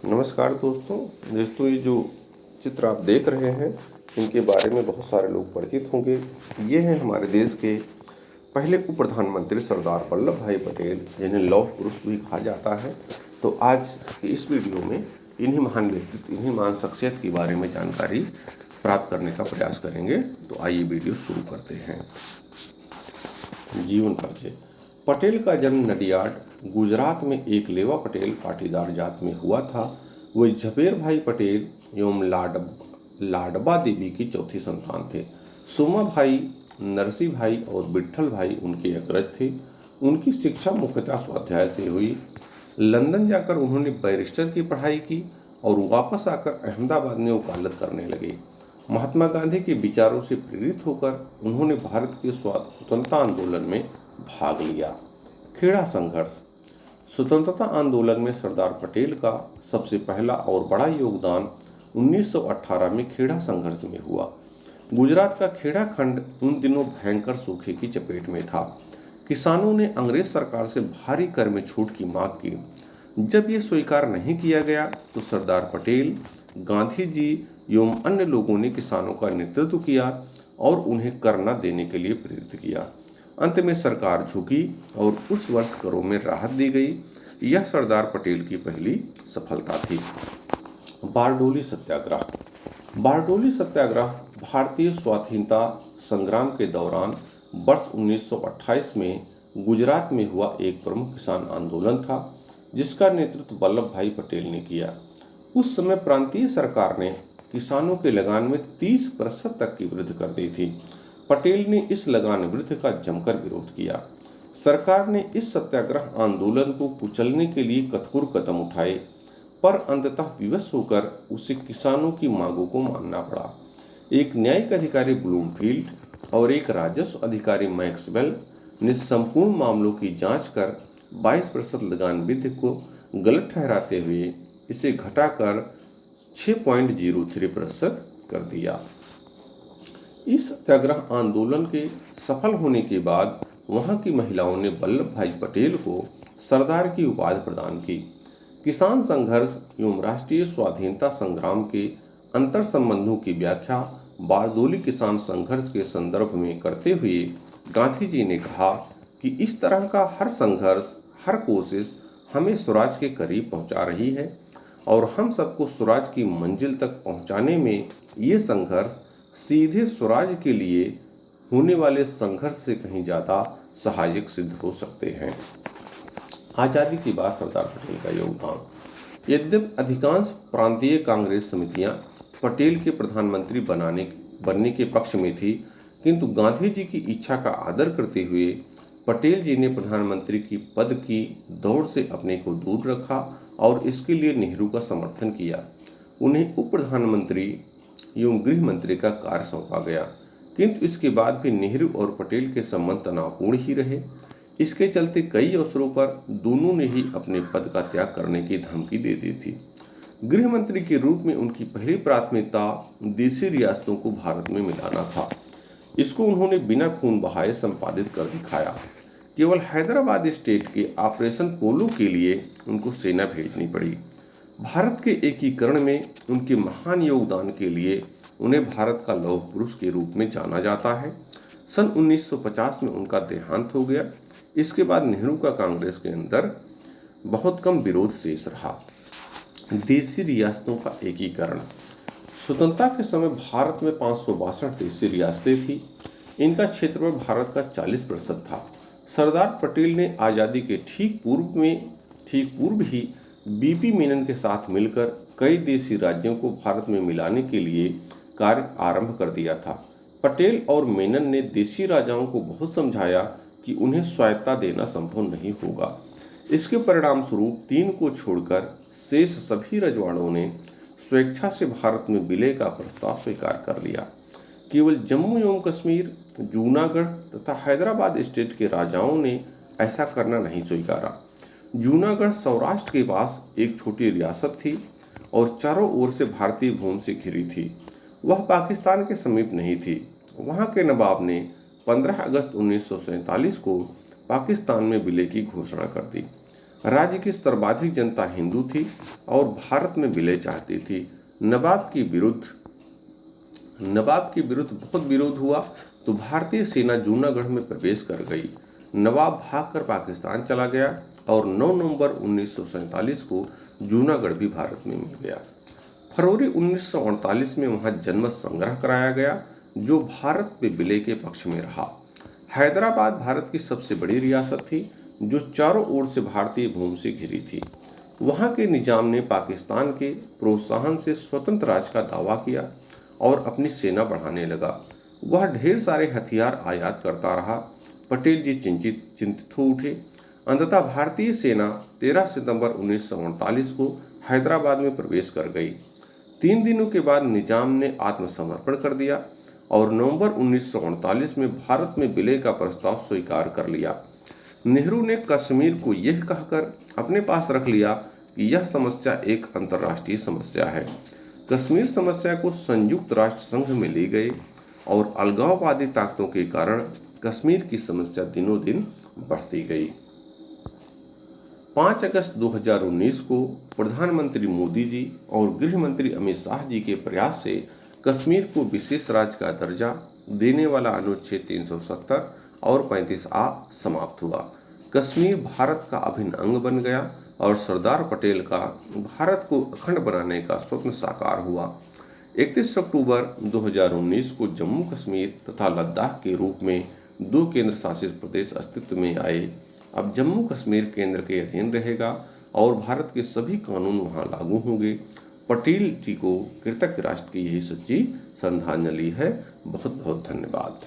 नमस्कार दोस्तों। ये जो चित्र आप देख रहे हैं, इनके बारे में बहुत सारे लोग परिचित होंगे। ये हैं हमारे देश के पहले उप प्रधानमंत्री सरदार वल्लभ भाई पटेल, जिन्हें लौह पुरुष भी कहा जाता है। तो आज इस वीडियो में इन्हीं महान व्यक्तित्व, इन्हीं महान शख्सियत के बारे में जानकारी प्राप्त करने का प्रयास करेंगे। तो आइए वीडियो शुरू करते हैं। जीवन परिचय। पटेल का जन्म नडियाड, गुजरात में एक लेवा पटेल पाटीदार जात में हुआ था। वे झपेर भाई पटेल एवं लाडबा देवी की चौथी संतान थे। सोमा भाई, नरसी भाई और विट्ठल भाई उनके अग्रज थे। उनकी शिक्षा मुख्यतः स्वाध्याय से हुई। लंदन जाकर उन्होंने बैरिस्टर की पढ़ाई की और वापस आकर अहमदाबाद में वकालत करने लगे। महात्मा गांधी के विचारों से प्रेरित होकर उन्होंने भारत के स्वतंत्रता आंदोलन में भाग लिया। खेड़ा संघर्ष। स्वतंत्रता आंदोलन में सरदार पटेल का सबसे पहला और बड़ा योगदान 1918 में खेड़ा संघर्ष में हुआ। गुजरात का खेड़ा खंड उन दिनों भयंकर सूखे की चपेट में था। किसानों ने अंग्रेज सरकार से भारी कर में छूट की मांग की। जब ये स्वीकार नहीं किया गया तो सरदार पटेल, गांधी जी एवं अन्य लोगों ने किसानों का नेतृत्व किया और उन्हें कर न देने के लिए प्रेरित किया। अंत में सरकार झुकी और उस वर्ष करों में राहत दी गई। यह सरदार पटेल की पहली सफलता थी। बारडोली सत्याग्रह। बारडोली सत्याग्रह भारतीय स्वाधीनता संग्राम के दौरान वर्ष 1928 में गुजरात में हुआ एक प्रमुख किसान आंदोलन था, जिसका नेतृत्व वल्लभ भाई पटेल ने किया। उस समय प्रांतीय सरकार ने किसानों के लगान में 30% तक की वृद्धि कर दी थी। पटेल ने इस लगान वृद्धि का जमकर विरोध किया। सरकार ने इस सत्याग्रह आंदोलन को कुचलने के लिए कठोर कदम उठाए, पर अंततः विवश होकर उसे किसानों की मांगों को मानना पड़ा। एक न्यायिक अधिकारी ब्लूमफील्ड और एक राजस्व अधिकारी मैक्सवेल ने संपूर्ण मामलों की जांच कर 22% लगान वृद्धि को गलत ठहराते हुए इसे घटाकर 6.03% कर दिया। इस सत्याग्रह आंदोलन के सफल होने के बाद वहां की महिलाओं ने वल्लभ भाई पटेल को सरदार की उपाधि प्रदान की। किसान संघर्ष एवं राष्ट्रीय स्वाधीनता संग्राम के अंतर संबंधों की व्याख्या बारडोली किसान संघर्ष के संदर्भ में करते हुए गांधी जी ने कहा कि इस तरह का हर संघर्ष, हर कोशिश हमें स्वराज के करीब पहुंचा रही है और हम सबको स्वराज की मंजिल तक पहुंचाने में ये संघर्ष सीधे स्वराज के लिए होने वाले संघर्ष से कहीं ज़्यादा सहायक सिद्ध हो सकते हैं। आज़ादी के बाद सरदार पटेल का योगदान। यद्यपि अधिकांश प्रांतीय कांग्रेस समितियां पटेल के प्रधानमंत्री बनने के पक्ष में थी, किंतु गांधी जी की इच्छा का आदर करते हुए पटेल जी ने प्रधानमंत्री की पद की दौड़ से अपने को दूर रखा और इसके लिए नेहरू का समर्थन किया। उन्हें उप प्रधानमंत्री एवं गृह मंत्री का कार्य सौंपा गया, किंतु इसके बाद भी नेहरू और पटेल के संबंध तनावपूर्ण ही रहे। इसके चलते कई अवसरों पर दोनों ने ही अपने पद का त्याग करने की धमकी दे दी थी। गृह मंत्री के रूप में उनकी पहली प्राथमिकता देशी रियासतों को भारत में मिलाना था। इसको उन्होंने बिना खून बहाए संपादित कर दिखाया। केवल हैदराबाद स्टेट के ऑपरेशन पोलो के लिए उनको सेना भेजनी पड़ी। भारत के एकीकरण में उनके महान योगदान के लिए उन्हें भारत का लौह पुरुष के रूप में जाना जाता है। सन 1950 में उनका देहांत हो गया। इसके बाद नेहरू का कांग्रेस के अंदर बहुत कम विरोध शेष रहा। देशी रियासतों का एकीकरण। स्वतंत्रता के समय भारत में 562 देशी रियासतें थी। इनका क्षेत्रफल भारत का 40% था। सरदार पटेल ने आज़ादी के ठीक पूर्व ही बीपी मेनन के साथ मिलकर कई देशी राज्यों को भारत में मिलाने के लिए कार्य आरंभ कर दिया था। पटेल और मेनन ने देशी राजाओं को बहुत समझाया कि उन्हें स्वायत्तता देना संभव नहीं होगा। इसके परिणाम स्वरूप 3 को छोड़कर शेष सभी रजवाड़ों ने स्वेच्छा से भारत में विलय का प्रस्ताव स्वीकार कर लिया। केवल जम्मू एवं कश्मीर, जूनागढ़ तथा हैदराबाद स्टेट के राजाओं ने ऐसा करना नहीं स्वीकारा। जूनागढ़ सौराष्ट्र के पास एक छोटी रियासत थी और चारों ओर से भारतीय भूमि से घिरी थी। वह पाकिस्तान के समीप नहीं थी। वहां के नवाब ने 15 अगस्त 1947 को पाकिस्तान में विलय की घोषणा कर दी। राज्य की सर्वाधिक जनता हिंदू थी और भारत में विलय चाहती थी। नवाब के विरुद्ध बहुत विरोध हुआ तो भारतीय सेना जूनागढ़ में प्रवेश कर गई। नवाब भागकर पाकिस्तान चला गया और 9 नवंबर 1947 को जूनागढ़ भी भारत में मिल गया। फरवरी 1948 में वहां जनमत संग्रह कराया गया जो भारत में विलय के पक्ष में रहा। हैदराबाद भारत की सबसे बड़ी रियासत थी जो चारों ओर से भारतीय भूमि से घिरी थी। वहां के निजाम ने पाकिस्तान के प्रोत्साहन से स्वतंत्र राज्य का दावा किया और अपनी सेना बढ़ाने लगा। वह ढेर सारे हथियार आयात करता रहा। पटेल जी चिंतित हो उठे। अंततः भारतीय सेना 13 सितंबर 1948 को हैदराबाद में प्रवेश कर गई। 3 दिनों के बाद निजाम ने आत्मसमर्पण कर दिया और नवंबर 1948 में भारत में विलय का प्रस्ताव स्वीकार कर लिया। नेहरू ने कश्मीर को यह कहकर अपने पास रख लिया कि यह समस्या एक अंतर्राष्ट्रीय समस्या है। कश्मीर समस्या को संयुक्त राष्ट्र संघ में ले गए और अलगाववादी ताकतों के कारण कश्मीर की समस्या दिनों दिन बढ़ती गई। 5 अगस्त 2019 को प्रधानमंत्री मोदी जी और गृह मंत्री अमित शाह जी के प्रयास से कश्मीर को विशेष राज्य का दर्जा देने वाला अनुच्छेद 370 और 35A समाप्त हुआ। कश्मीर भारत का अभिन्न अंग बन गया और सरदार पटेल का भारत को अखंड बनाने का स्वप्न साकार हुआ। 31 अक्टूबर 2019 को जम्मू कश्मीर तथा लद्दाख के रूप में 2 केंद्र शासित प्रदेश अस्तित्व में आए। अब जम्मू कश्मीर केंद्र के अधीन रहेगा और भारत के सभी कानून वहां लागू होंगे। पटेल जी को कृतज्ञ राष्ट्र की यही सच्ची श्रद्धांजलि है। बहुत बहुत धन्यवाद।